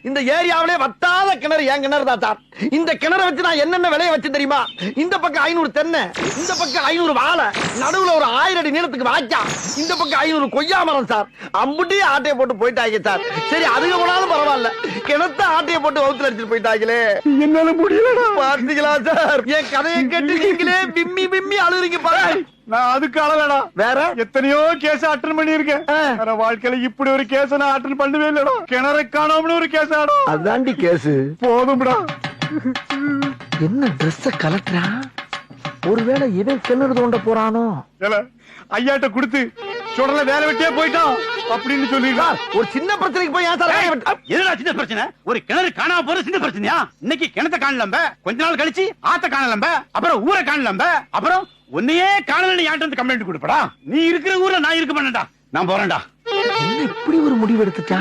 இந்த ஏரியாவிலே வத்தாத கிணறு என் கிணறு தான் சார். இந்த கிணறை வச்சு நான் என்னென்ன விளைய வச்சு தெரியுமா? இந்த பக்கம் 500 தென்னை, இந்த பக்கம் 500 வாழை, நடுவுல ஒரு 1000 அடி நீளத்துக்கு வாய்க்கா, இந்த பக்கம் 500 கொய்யா மரம் சார். அம்புட்டி ஆட்டையை போட்டு போயிட்டாங்க சார். சரி அதுக்கு போனாலும் பரவாயில்ல, கிணத்த ஆட்டையை போட்டு வகுத்துல அடிச்சுட்டு போயிட்டாங்களே. என்னால முடியல. பாத்தீங்களா சார், என் கதையை கேட்டு நீங்களே பிம்மி பிம்மி அழுறீங்க பாரு. நான் அதுக்கு அழலடா. வேற எத்தனையோ கேஸ் அட்டன் பண்ணிருக்கேன். வேற வாழ்க்கையில இப்படி ஒரு கேஸ் நான் அட்டன் பண்ணவே இல்லடா. கிணறு காணோம்னு ஒரு கேஸ் ஆடா. அதாண்டி கேஸ். போதும்டா. என்ன ட்ரெஸ் கலட்டுறா? ஒருவேளை இவன் கிணறு தோண்ட போறானோ? ஐயாட்ட கொடுத்து சுடல வேலை வெட்டியே போயிட்டான் அப்படின்னு சொல்லிடுறா. ஒரு சின்ன பிரச்சனைக்கு போய் ஏன் சார் எதுடா சின்ன பிரச்சனை? ஒரு கிணறு காணாம போற சின்ன பிரச்சனையா? இன்னைக்கு கிணத்த காணலம்ப, கொஞ்ச நாள் கழிச்சு ஆத்த காணலம்ப, அப்புறம் ஊரை காணலம்ப, அப்புறம் உன்னையே காணல யார்ட்ட கம்ப்ளைண்ட் கொடுப்படா. நீ இருக்கிற ஊர்ல நான் இருக்க மாட்டேன்டா. நான் போறேன்டா. இப்படி ஒரு முடிவு எடுத்துட்டா?